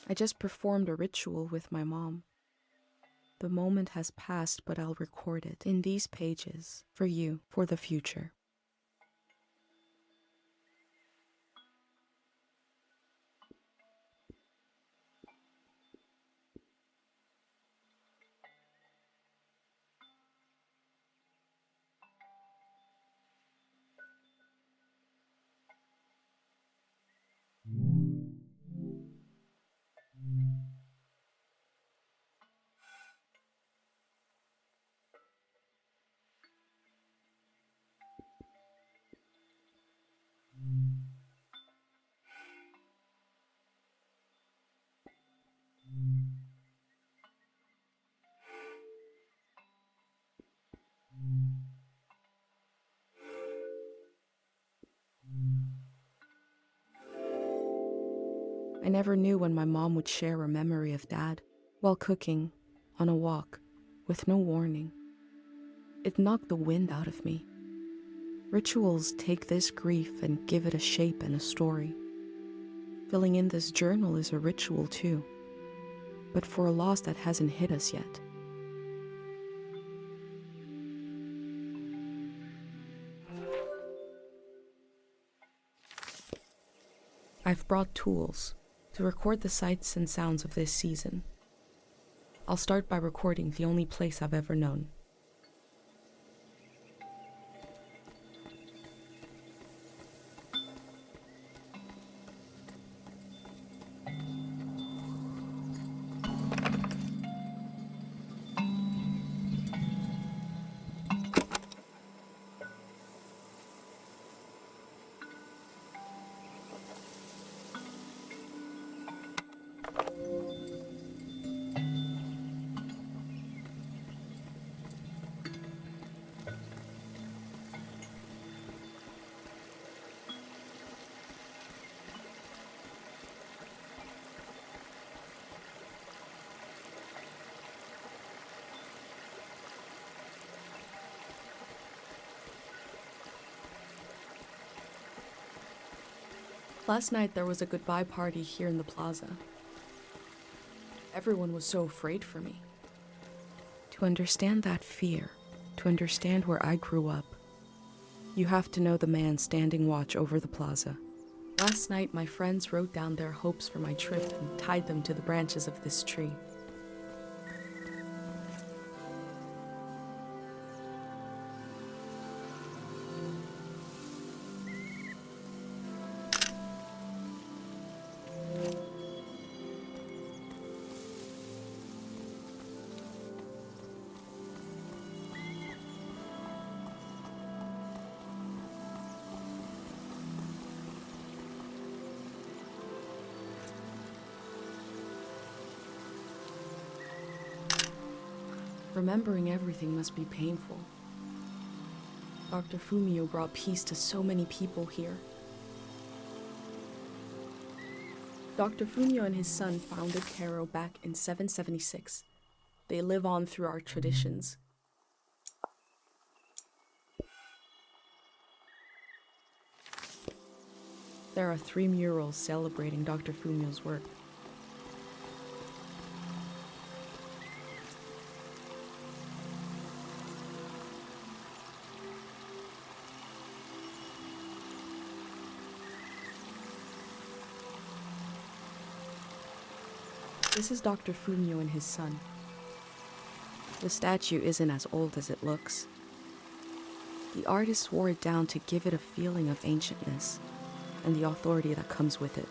I just performed a ritual with my mom. The moment has passed, but I'll record it in these pages for you, for the future. I never knew when my mom would share a memory of Dad while cooking, on a walk, with no warning. It knocked the wind out of me. Rituals take this grief and give it a shape and a story. Filling in this journal is a ritual too, but for a loss that hasn't hit us yet. I've brought tools to record the sights and sounds of this season. I'll start by recording the only place I've ever known. Last night there was a goodbye party here in the plaza. Everyone was so afraid for me. To understand that fear, to understand where I grew up, you have to know the man standing watch over the plaza. Last night my friends wrote down their hopes for my trip and tied them to the branches of this tree. Remembering everything must be painful. Dr. Fumio brought peace to so many people here. Dr. Fumio and his son founded Karo back in 776. They live on through our traditions. There are 3 murals celebrating Dr. Fumio's work. This is Dr. Fumio and his son. The statue isn't as old as it looks. The artist wore it down to give it a feeling of ancientness and the authority that comes with it.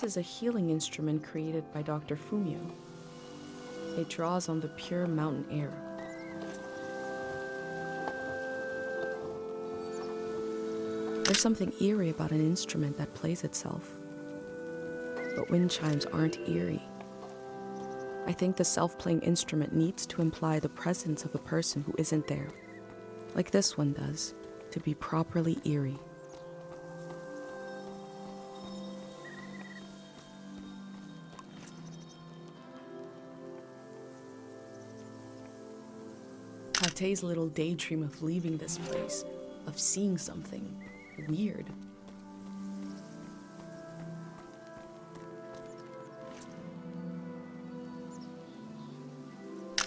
This is a healing instrument created by Dr. Fumio. It draws on the pure mountain air. There's something eerie about an instrument that plays itself. But wind chimes aren't eerie. I think the self-playing instrument needs to imply the presence of a person who isn't there, like this one does, to be properly eerie. Pate's little daydream of leaving this place, of seeing something weird.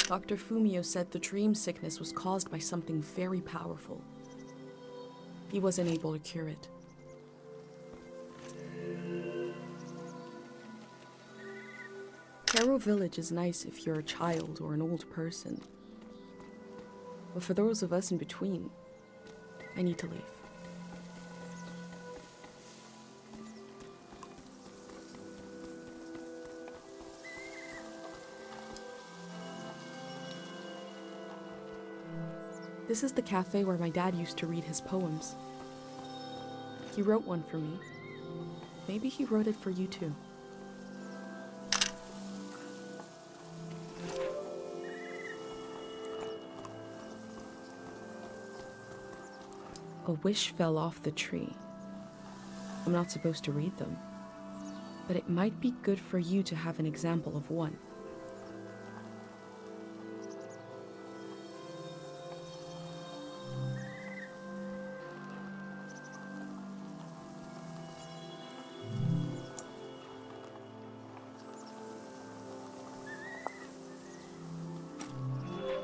Dr. Fumio said the dream sickness was caused by something very powerful. He wasn't able to cure it. Caro Village is nice if you're a child or an old person. But for those of us in between, I need to leave. This is the cafe where my dad used to read his poems. He wrote one for me. Maybe he wrote it for you too. A wish fell off the tree. I'm not supposed to read them, but it might be good for you to have an example of one.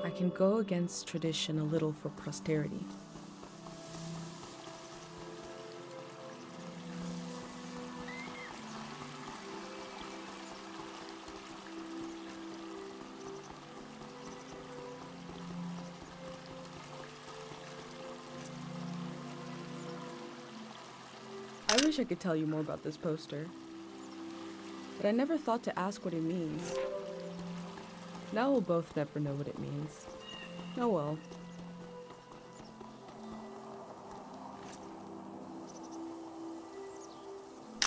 I can go against tradition a little for posterity. I wish I could tell you more about this poster, but I never thought to ask what it means. Now we'll both never know what it means. Oh well.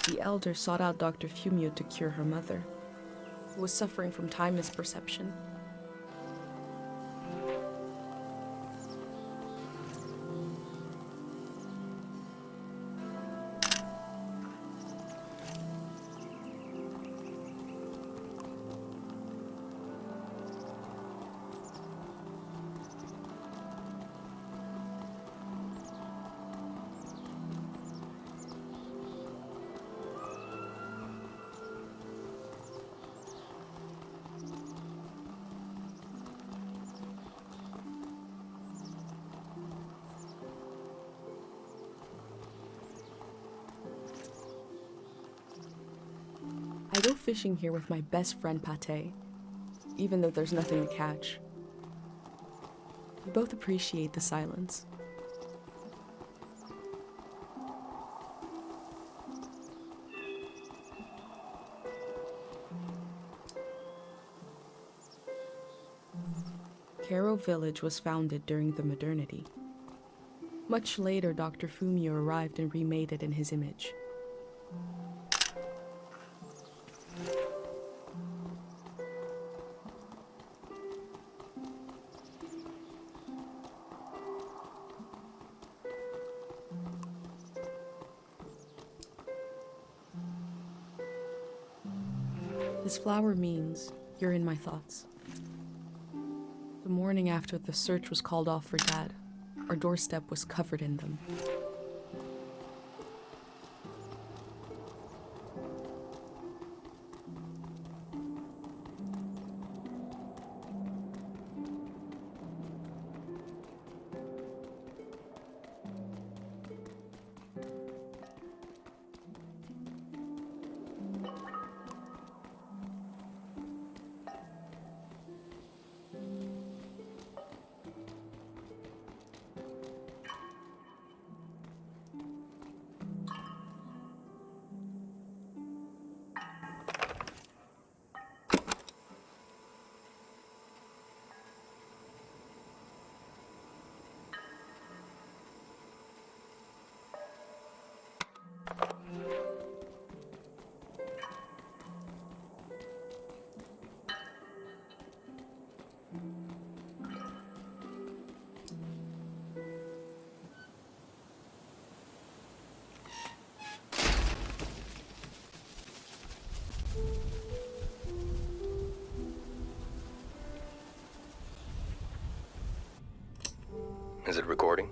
The elder sought out Dr. Fumio to cure her mother, who was suffering from time misperception. I go fishing here with my best friend Pate, even though there's nothing to catch. We both appreciate the silence. Caro Village was founded during the modernity. Much later, Dr. Fumio arrived and remade it in his image. This flower means you're in my thoughts. The morning after the search was called off for Dad, our doorstep was covered in them. Is it recording?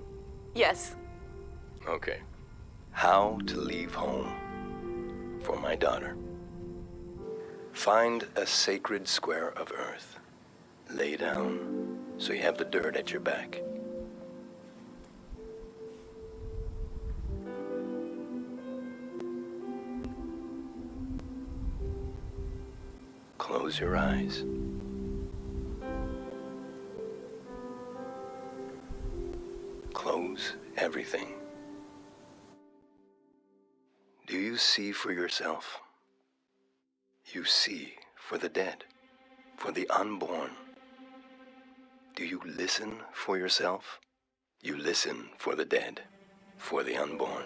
Yes. Okay. How to leave home for my daughter. Find a sacred square of earth. Lay down so you have the dirt at your back. Close your eyes. Close everything. Do you see for yourself? You see for the dead, for the unborn. Do you listen for yourself? You listen for the dead, for the unborn.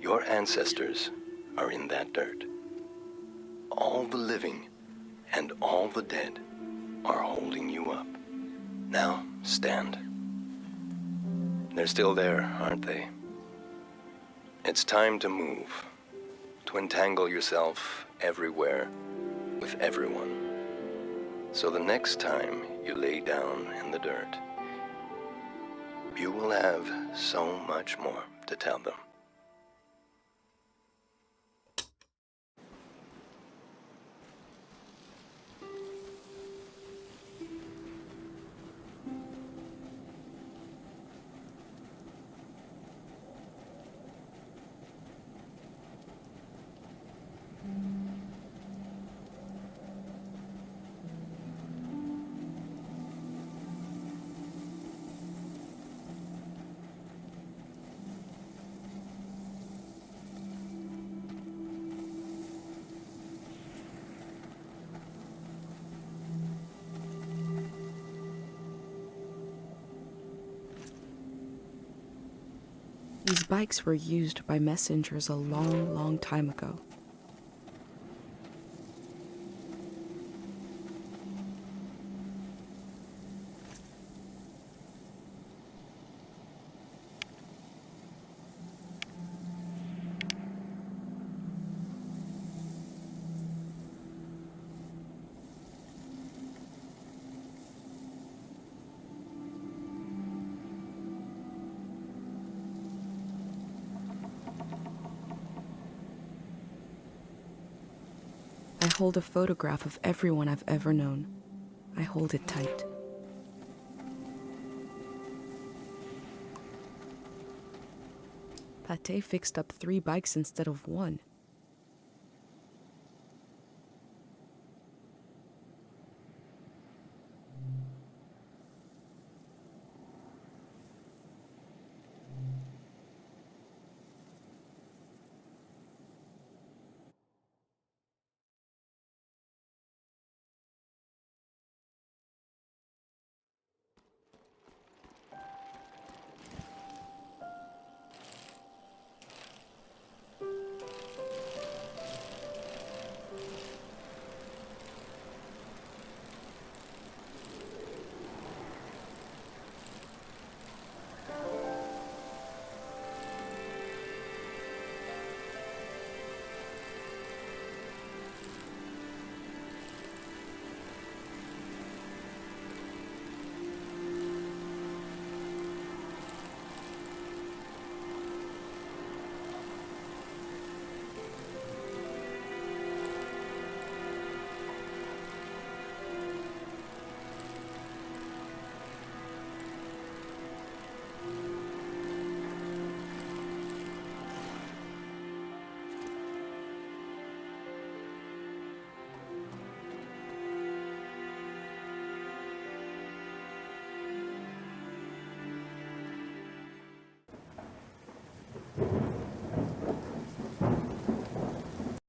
Your ancestors are in that dirt. All the living and all the dead are holding you up. Now, stand. They're still there, aren't they? It's time to move, to entangle yourself everywhere with everyone. So the next time you lay down in the dirt, you will have so much more to tell them. These bikes were used by messengers a long, long time ago. I hold a photograph of everyone I've ever known. I hold it tight. Pate fixed up 3 bikes instead of 1.